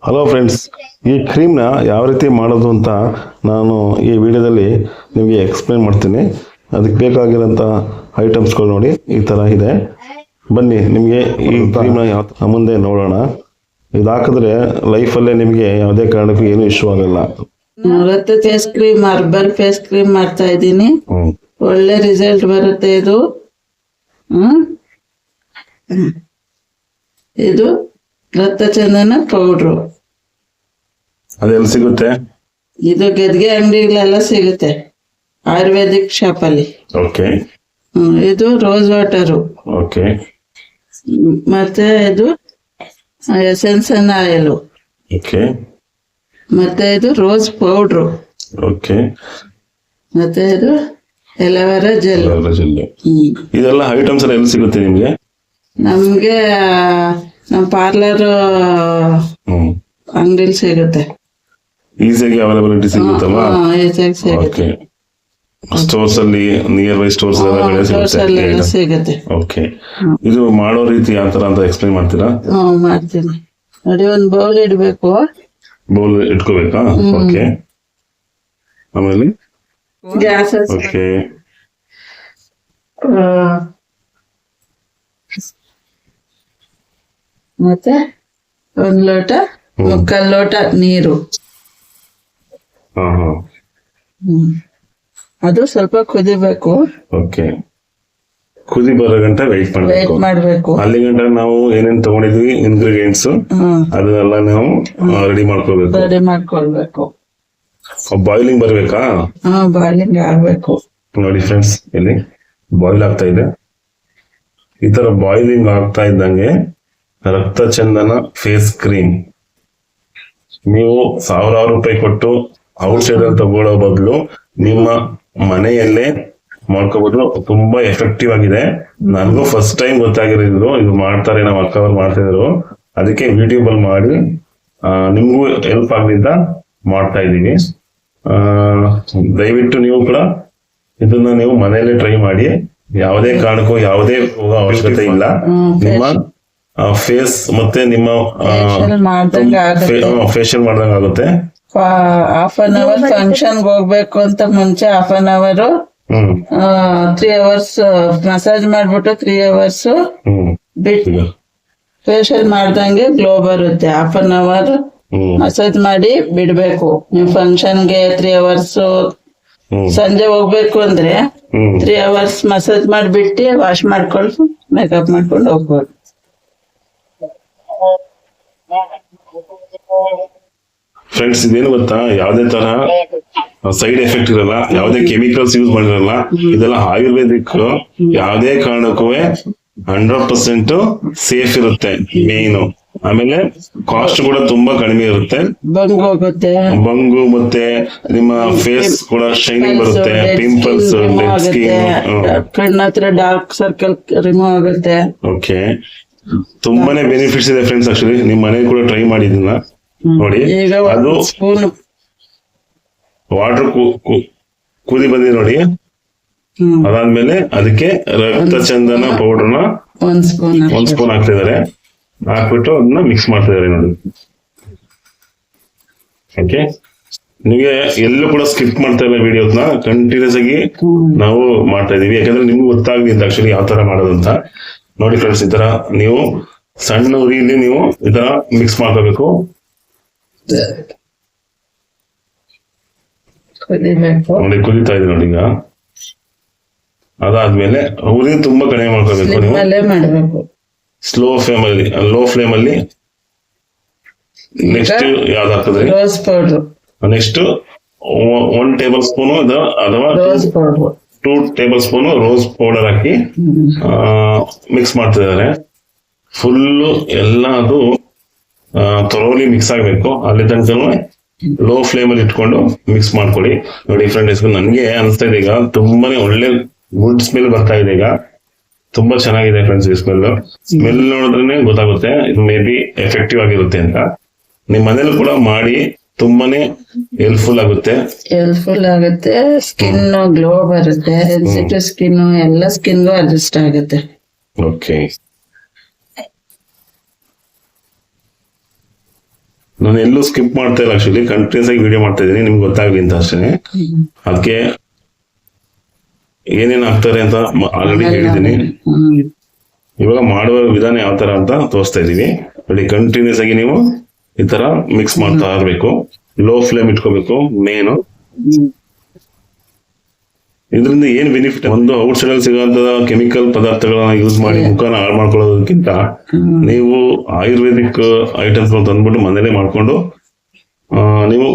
Hello friends, ಈ ಕ್ರೀಮ್ನ ಯಾವ ರೀತಿ ಮಾಡೋದು ಅಂತ ನಾನು ಈ ವಿಡಿಯೋದಲ್ಲಿ ನಿಮಗೆ ಎಕ್ಸ್ಪ್ಲೇನ್ ಮಾಡ್ತೀನಿ. ಅದಕ್ಕೆ ಬೇಕಾಗಿರೋಂಥ ಐಟಮ್ಸ್ಗಳು ನೋಡಿ ಈ ಥರ ಇದೆ. ಬನ್ನಿ ನಿಮಗೆ ಈ ಕ್ರೀಮ್ನ ಯಾವ ಮುಂದೆ ನೋಡೋಣ. ಇದು ಹಾಕಿದ್ರೆ ಲೈಫಲ್ಲೇ ನಿಮಗೆ ಯಾವುದೇ ಕಾರಣಕ್ಕೂ ಏನು ಇಶ್ಯೂ ಆಗಲ್ಲ. ರಕ್ತ face cream, herbal face cream ಮಾಡ್ತಾ ಇದ್ದೀನಿ. ಒಳ್ಳೆ ರಿಸಲ್ಟ್ ಬರುತ್ತೆ ಇದು. ಇದು ರಕ್ತ ಚಂದನ ಪೌಡ್ರು. ಅದೆಲ್ಲ ಸಿಗುತ್ತೆ? ಇದು ಗೆದ್ಗೆ ಅಂಗಡಿಗಳೆಲ್ಲ ಸಿಗುತ್ತೆ, ಆಯುರ್ವೇದಿಕ್ ಶಾಪ್ ಅಲ್ಲಿ. ಓಕೆ. ಇದು ರೋಸ್ ವಾಟರು. ಓಕೆ. ಮತ್ತೆ ಇದು ಎಸೆನ್ಸ್ ಆಯಿಲ್. ಓಕೆ. ಮತ್ತೆ ಇದು ರೋಸ್ ಪೌಡ್ರು. ಓಕೆ. ಮತ್ತೆ ಇದು ಎಲೋವೆರಾ ಜೆಲ್. ಇದೆಲ್ಲ ಐಟಮ್ಸ್ ಎಲ್ಲ ಎಲ್ಲಿ ಸಿಗುತ್ತೆ ನಿಮ್ಗೆ? ನಮ್ಗೆ ನಮ್ಮ ಪಾರ್ಲರ್ ಅಂಗಡಿಲಿ ಸಿಗುತ್ತೆ. ಈಸಿಯಾಗಿ ಅವೈಲಬಿಲಿಟಿ ಸಿಗುತ್ತಲ್ವಾ? ಈಸಿಯಾಗಿ ಸಿಗುತ್ತೆ. ಸ್ಟೋರ್ಸ್ ಅಲ್ಲಿ, ನಿಯರ್ ಬೈ ಸ್ಟೋರ್ಸ್ ಸಿಗುತ್ತೆ. ಓಕೆ. ಇದು ಮಾಡೋ ರೀತಿ ಯಾವ ತರ ಅಂತ ಎಕ್ಸ್ಪ್ಲೈನ್ ಮಾಡ್ತೀರಾ? ಮಾಡ್ತೀನಿ ನೋಡಿ. ಒಂದು ಬೌಲ್ ಇಡ್ಬೇಕು. ಬೌಲ್ ಇಟ್ಕೋಬೇಕಾ? ಓಕೆ. ಆಮೇಲೆ ಗ್ಯಾಸ್ ಓಕೆ. ಮತ್ತೆ ಒಂದ್ ಲೋಟ, ಮುಕ್ಕಾಲ್ ಲೋಟ ನೀರು. ಅದು ಸ್ವಲ್ಪ ಕುದಿಬೇಕು. ಓಕೆ. ಕುದಿ ಬರೋ ಗಂಟ ವೆಯ್ಟ್ ಮಾಡ್ಬೇಕು. ಅಲ್ಲಿ ಗಂಟ ನಾವು ಏನೇನ್ ತಗೊಂಡಿದ್ವಿ ಇಂಗ್ರೀಡಿಯೆಂಟ್ಸ್ ಅದನ್ನೆಲ್ಲ ನಾವು ರೆಡಿ ಮಾಡ್ಕೊಳ್ಬೇಕು. ಬಾಯ್ಲಿಂಗ್ ಬರ್ಬೇಕಾ? ಬಾಯ್ಲಿಂಗ್ ಆಗ್ಬೇಕು. ನೋಡಿ ಫ್ರೆಂಡ್ಸ್, ಇಲ್ಲಿ ಬಾಯ್ಲ್ ಆಗ್ತಾ ಇದೆ. ಈ ತರ ಬಾಯ್ಲಿಂಗ್ ಆಗ್ತಾ ಇದ್ದಂಗೆ ರಕ್ತ ಚಂದನ ಫೇಸ್ ಕ್ರೀಮ್ ನೀವು ಸಾವಿರಾರು ರೂಪಾಯಿ ಕೊಟ್ಟು ಔಟ್ಸೈಡ್ ಅಲ್ಲಿ ತಗೊಳ್ಳೋ ಬದಲು ನಿಮ್ಮ ಮನೆಯಲ್ಲೇ ಮಾಡ್ಕೋಬಹುದು. ತುಂಬಾ ಎಫೆಕ್ಟಿವ್ ಆಗಿದೆ. ನನಗೂ ಫಸ್ಟ್ ಟೈಮ್ ಗೊತ್ತಾಗಿರೋದು ಇದು ಮಾಡ್ತಾರೆ, ನಮ್ಮ ಅಕ್ಕ ಅವ್ರು ಮಾಡ್ತಾ ಇದ್ರು. ಅದಕ್ಕೆ ಯೂಟ್ಯೂಬ್ ಅಲ್ಲಿ ಮಾಡಿ ನಿಮ್ಗೂ ಹೆಲ್ಪ್ ಆಗ್ಲಿಂದ ಮಾಡ್ತಾ ಇದ್ದೀವಿ. ದಯವಿಟ್ಟು ನೀವು ಕೂಡ ಇದನ್ನ ನೀವು ಮನೆಯಲ್ಲೇ ಟ್ರೈ ಮಾಡಿ. ಯಾವುದೇ ಕಾರಣಕ್ಕೂ ಯಾವುದೇ ಅವಶ್ಯಕತೆ ಇಲ್ಲ. ನಿಮ್ಮ ಫೇಸ್ ಮತ್ತೆ ನಿಮ್ಮ ಫೇಶಿಯಲ್ ಮಾಡ್ದಂಗ ಆಗುತ್ತೆ. ಹಾಫ್ ಅನ್ ಅವರ್ ಫಂಕ್ಷನ್ ಹೋಗ್ಬೇಕು ಅಂತ ಮುಂಚೆ half an hour 3 hours massage ಮಾಡ್ಬಿಟ್ಟು 3 hours ಬಿಟ್ಟು ಫೇಶಿಯಲ್ ಮಾಡ್ದಂಗೆ ಗ್ಲೋ ಬರುತ್ತೆ. ಹಾಫ್ ಅನ್ ಅವರ್ ಮಸಾಜ್ ಮಾಡಿ ಬಿಡ್ಬೇಕು. ನೀವು ಫಂಕ್ಷನ್ಗೆ 3 hours ಸಂಜೆ ಹೋಗ್ಬೇಕು ಅಂದ್ರೆ 3 hours ಮಸಾಜ್ ಮಾಡಿಬಿಟ್ಟು ವಾಶ್ ಮಾಡ್ಕೊಂಡು ಮೇಕಪ್ ಮಾಡ್ಕೊಂಡು ಹೋಗ್ಬೋದು. ಫ್ರೆಂಡ್ಸ್, ಇದೇನು ಗೊತ್ತಾ, ಯಾವುದೇ ತರ ಸೈಡ್ ಎಫೆಕ್ಟ್ ಇರಲ್ಲ, ಯಾವುದೇ ಕೆಮಿಕಲ್ಸ್ ಯೂಸ್ ಮಾಡಿರಲ್ಲ. ಇದೆಲ್ಲ ಆಯುರ್ವೇದಿಕ್. ಯಾವುದೇ ಕಾರಣಕ್ಕೂ 100% ಸೇಫ್ ಇರುತ್ತೆ ಮೇನ್. ಆಮೇಲೆ ಕಾಸ್ಟ್ ಕೂಡ ತುಂಬಾ ಕಡಿಮೆ ಇರುತ್ತೆ. ಬಂಗು ಮತ್ತೆ ನಿಮ್ಮ ಫೇಸ್ ಕೂಡ ಶೈನಿಂಗ್ ಬರುತ್ತೆ. ಪಿಂಪಲ್ಸ್, ಡೆಡ್ ಸ್ಕಿನ್, ಕಣ್ಣ ಹತ್ರ ಡಾರ್ಕ್ ಸರ್ಕಲ್ ರಿಮೂವ್ ಆಗುತ್ತೆ. ಓಕೆ. ತುಂಬಾನೇ ಬೆನಿಫಿಟ್ಸ್ ಇದೆ ಫ್ರೆಂಡ್ಸ್. ಆಕ್ಚುಲಿ ನಿಮ್ ಮನೇಲಿ ಕೂಡ ಟ್ರೈ ಮಾಡಿದಿಲ್ಲ ನೋಡಿ. ಅದು ವಾಟರ್ ಕುದಿ ಬಂದಿದೆ ನೋಡಿ. ಅದಾದ್ಮೇಲೆ ಅದಕ್ಕೆ ರಕ್ತ ಚಂದನ ಪೌಡರ್ನ ಒಂದ್ ಸ್ಪೂನ್ ಹಾಕ್ತಿದ್ದಾರೆ. ಹಾಕ್ಬಿಟ್ಟು ಅದನ್ನ ಮಿಕ್ಸ್ ಮಾಡ್ತಾ ಇದಾರೆ ನೋಡಿ. ಓಕೆ. ನಿಮಗೆ ಎಲ್ಲೂ ಕೂಡ ಸ್ಕಿಪ್ ಮಾಡ್ತಾ ಇಲ್ಲ, ವಿಡಿಯೋಸ್ನ ಕಂಟಿನ್ಯೂಸ್ ಆಗಿ ನಾವು ಮಾಡ್ತಾ ಇದೀವಿ. ಯಾಕಂದ್ರೆ ನಿಮ್ಗೆ ಗೊತ್ತಾಗ್ಲಿ ಅಂತ ಆಕ್ಚುಲಿ ಯಾವ ತರ ಮಾಡೋದಂತ. ನೋಡಿ ಫ್ರೆಂಡ್ಸ್, ಈ ತರ ನೀವು ಸಣ್ಣ ಉರಿಯಲ್ಲಿ ನೀವು ಈ ತರ ಮಿಕ್ಸ್ ಮಾಡ್ಕೋಬೇಕು. ನೋಡಿ ಕುದಿತಾ ಇದೆ ನೋಡಿ. ಈಗ ಅದಾದ್ಮೇಲೆ ಉರಿ ತುಂಬಾ ಕಡಿಮೆ ಮಾಡ್ಕೋಬೇಕು ನೀವು. ಸ್ಲೋ ಫ್ಲೇಮ್ ಅಲ್ಲಿ, ಲೋ ಫ್ಲೇಮ್ ಅಲ್ಲಿ. ನೆಕ್ಸ್ಟ್ ಯಾವ್ದು ಹಾಕಿದ್ರಿ? Rose powder. Next 1 table spoon ಅಥವಾ 2 ಟೇಬಲ್ ಸ್ಪೂನ್ ರೋಸ್ ಪೌಡರ್ ಹಾಕಿ ಮಿಕ್ಸ್ ಮಾಡ್ತಾ ಇದಾರೆ. ಫುಲ್ಲು ಎಲ್ಲ ಅದು ತೊರೋಲಿ ಮಿಕ್ಸ್ ಆಗ್ಬೇಕು. ಅಲ್ಲಿ ತನಕ ಲೋ ಫ್ಲೇಮ್ ಅಲ್ಲಿ ಇಟ್ಕೊಂಡು ಮಿಕ್ಸ್ ಮಾಡ್ಕೊಳ್ಳಿ. ನೋಡಿ ಫ್ರೆಂಡ್ಸ್, ನನ್ಗೆ ಅನಿಸ್ತಾ ಇದೆ ಈಗ ತುಂಬಾನೇ ಒಳ್ಳೆ ಗುಡ್ ಸ್ಮೆಲ್ ಬರ್ತಾ ಇದೆ. ಈಗ ತುಂಬಾ ಚೆನ್ನಾಗಿದೆ ಫ್ರೆಂಡ್ಸ್. ಈ ಸ್ಮೆಲ್ ನೋಡಿದ್ರೆ ಗೊತ್ತಾಗುತ್ತೆ ಇದು ಮೇ ಬಿ ಎಫೆಕ್ಟಿವ್ ಆಗಿರುತ್ತೆ ಅಂತ. ನಿಮ್ ಮನೇಲಿ ಕೂಡ ಮಾಡಿ, ತುಂಬಾನೇ ಹೆಲ್ಪ್ಫುಲ್ ಆಗುತ್ತೆ. ಸ್ಕಿನ್ ಗ್ಲೋ ಬರುತ್ತೆ. ಸೆನ್ಸಿಟಿವ್ ಸ್ಕಿನ್ ಎಲ್ಲ ಸ್ಕಿನ್ಗೂ ಅಡ್ಜಸ್ಟ್ ಆಗುತ್ತೆ. ಓಕೆ. ನಾನು ಎಲ್ಲೂ ಸ್ಕಿಪ್ ಮಾಡ್ತಾ ಇಲ್ಲ, ಆಕ್ಚುಲಿ ಕಂಟಿನ್ಯೂಸ್ ಆಗಿ ವಿಡಿಯೋ ಮಾಡ್ತಾ ಇದ್ದೀನಿ, ನಿಮ್ಗೆ ಗೊತ್ತಾಗ್ಲಿ ಅಂತ ಅಷ್ಟೇ. ಅದಕ್ಕೆ ಏನೇನ್ ಹಾಕ್ತಾರೆ ಅಂತ ಆಲ್ರೆಡಿ ಹೇಳಿದ್ದೀನಿ. ಇವಾಗ ಮಾಡುವ ವಿಧಾನ ಯಾವ ತರ ಅಂತ ತೋರಿಸ್ತಾ ಇದೀವಿ. ನೋಡಿ, ಕಂಟಿನ್ಯೂಸ್ ಆಗಿ ನೀವು ಈ ತರ ಮಿಕ್ಸ್ ಮಾಡ್ತಾ ಇರ್ಬೇಕು. ಲೋ ಫ್ಲೇಮ್ ಇಟ್ಕೋಬೇಕು ಮೇನು. ಇದರಿಂದ ಏನ್ ಬೆನಿಫಿಟ್, ಒಂದು ಔಟ್ ಸೈಡ್ ಅಲ್ಲಿ ಸಿಗುವಂತ ಕೆಮಿಕಲ್ ಪದಾರ್ಥಗಳನ್ನ ಯೂಸ್ ಮಾಡಿ ಮುಖನ ಹಾಳು ಮಾಡ್ಕೊಳ್ಳೋದಕ್ಕಿಂತ ನೀವು ಆಯುರ್ವೇದಿಕ್ ಐಟಮ್ಸ್ ತಂದ್ಬಿಟ್ಟು ಮನೇಲೆ ಮಾಡ್ಕೊಂಡು ನೀವು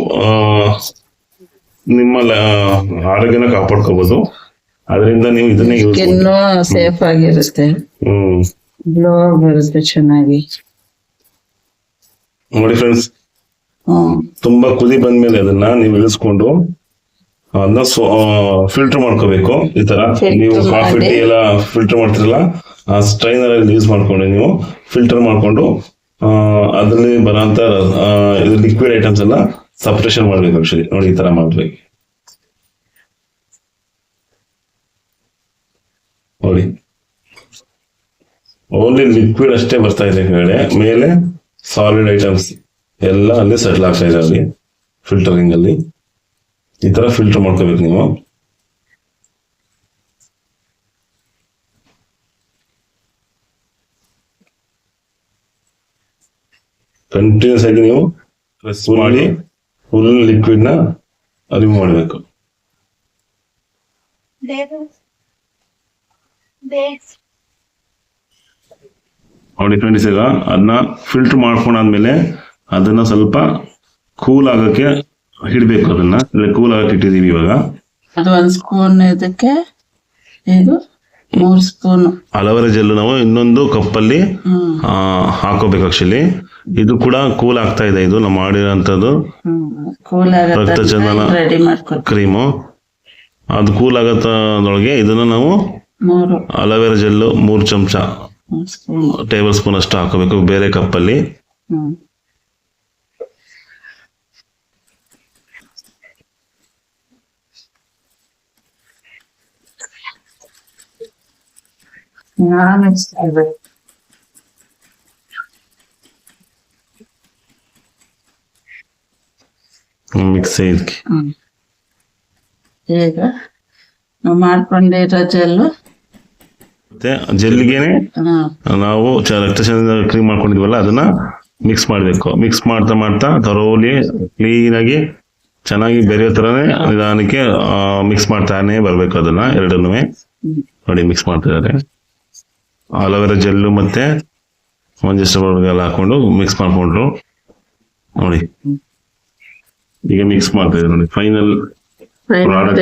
ನಿಮ್ಮ ಆರೋಗ್ಯನ ಕಾಪಾಡ್ಕೋಬಹುದು. ಅದರಿಂದ ನೀವು ಇದನ್ನೇ ಯೂಸ್ ಇನ್ನೂ ಸೇಫ್ ಆಗಿರುತ್ತೆ, ಗ್ಲೋ ಬರುತ್ತೆ ಚೆನ್ನಾಗಿ. ನೋಡಿ ಫ್ರೆಂಡ್ಸ್, ತುಂಬಾ ಕುದಿ ಬಂದ್ಮೇಲೆ ಅದನ್ನ ನೀವು ಇಳಿಸ್ಕೊಂಡು ಅದನ್ನ ಫಿಲ್ಟರ್ ಮಾಡ್ಕೋಬೇಕು. ಈ ತರ ನೀವು ಕಾಫಿ ಟೀ ಎಲ್ಲ ಫಿಲ್ಟರ್ ಮಾಡ್ತಿರಲ್ಲ, ಆ ಸ್ಟ್ರೈನರ್ ಅಲ್ಲಿ ಯೂಸ್ ಮಾಡ್ಕೊಂಡು ನೀವು ಫಿಲ್ಟರ್ ಮಾಡ್ಕೊಂಡು ಅದ್ರಲ್ಲಿ ಬರೋಂತ ಲಿಕ್ವಿಡ್ ಐಟಮ್ಸ್ ಎಲ್ಲ ಸಪ್ರೇಷನ್ ಮಾಡ್ಬೇಕು. ಆಕ್ಚುಲಿ ನೋಡಿ, ಈ ತರ ಮಾಡ್ಬೇಕು. ನೋಡಿ, ಓನ್ಲಿ ಲಿಕ್ವಿಡ್ ಅಷ್ಟೇ ಬರ್ತಾ ಇದೆ ಕೆಳಗಡೆ, ಮೇಲೆ ಸಾಲಿಡ್ ಐಟಮ್ಸ್ ಎಲ್ಲ ಅಲ್ಲಿ ಸೆಟ್ಲ್ ಆಗ್ತಾ ಇದೆ ಅಲ್ಲಿ ಫಿಲ್ಟರಿಂಗ್ ಅಲ್ಲಿ. ಈ ತರ ಫಿಲ್ಟರ್ ಮಾಡ್ಕೋಬೇಕು ನೀವು. ಕಂಟಿನ್ಯೂಸ್ ಆಗಿ ನೀವು ಪ್ರೆಸ್ ಮಾಡಿ ಫುಲ್ ಲಿಕ್ವಿಡ್ ನ ರಿಮೂವ್ ಮಾಡಬೇಕು. ನೋಡಿ ಫ್ರೆಂಡ್ಸ್, ಈಗ ಅದನ್ನ ಫಿಲ್ಟರ್ ಮಾಡ್ಕೊಂಡಾದ್ಮೇಲೆ ಅದನ್ನ ಸ್ವಲ್ಪ ಕೂಲ್ ಆಗಕ್ಕೆ ಇಡ್ಬೇಕು. ಅದನ್ನ ಕೂಲ್ ಆಗಕ್ಕೆ ಇಟ್ಟಿದೀವಿ ಇವಾಗ. ಅದು 1 ಸ್ಪೂನ್, ಇದಕ್ಕೆ ಇದು 3 ಸ್ಪೂನ್ ಅಲೋವೆರಾ ಜೆಲ್ ನಾವು ಇನ್ನೊಂದು ಕಪ್ಪಲ್ಲಿ ಹಾಕೋಬೇಕು. ಆಕ್ಚುಲಿ ಇದು ಕೂಡ ಕೂಲ್ ಆಗ್ತಾ ಇದೆ. ಇದು ನಾವು ಮಾಡಿರೋಂಥದ್ದು ಕೂಲ್ ರಕ್ತ ಚಂದನ ರೆಡಿ ಮಾಡ್ಕೊತೀವಿ ಕ್ರೀಮು. ಅದು ಕೂಲ್ ಆಗತ್ತೊಳಗೆ ಇದನ್ನ ನಾವು ಅಲೋವೆರಾ ಜೆಲ್ 3 ಚಮಚ ಟೇಬಲ್ ಸ್ಪೂನ್ ಅಷ್ಟು ಹಾಕೋಬೇಕು ಬೇರೆ ಕಪ್ಪಲ್ಲಿ. ಮಿಕ್ಸ್ ಇದಕ್ಕೆ ಈಗ ನಾವು ಮಾಡ್ಕೊಂಡಿರೋ ಜೆಲ್ಲು, ಮತ್ತೆ ಜೆಲ್ಗೆನೆ ನಾವು ರಕ್ತ ಕ್ರೀಮ್ ಮಾಡ್ಕೊಂಡಿದ್ವಲ್ಲ ಅದನ್ನ ಮಿಕ್ಸ್ ಮಾಡ್ಬೇಕು. ಮಿಕ್ಸ್ ಮಾಡ್ತಾ ಮಾಡ್ತಾ ತರೋಲಿ ಕ್ಲೀನ್ ಆಗಿ ಚೆನ್ನಾಗಿ ಬೆರೆಯೋ ತರನೇ ನಿಧಾನಕ್ಕೆ ಮಿಕ್ಸ್ ಮಾಡ್ತಾನೆ ಬರ್ಬೇಕು. ಅದನ್ನ ಎರಡನ್ನೂ ನೋಡಿ ಮಿಕ್ಸ್ ಮಾಡ್ತಿದ್ದಾರೆ. ಅಲೋವೆರಾ ಜೆಲ್ಲು ಮತ್ತೆ ಮಂಜೆಸ್ಟಬಲ್ ಹಾಕೊಂಡು ಮಿಕ್ಸ್ ಮಾಡ್ಕೊಂಡ್ರು. ನೋಡಿ ಈಗ ಮಿಕ್ಸ್ ಮಾಡ್ತಾ ಇದ್ದಾರೆ. ನೋಡಿ ಫೈನಲ್ ಪ್ರಾಡಕ್ಟ್.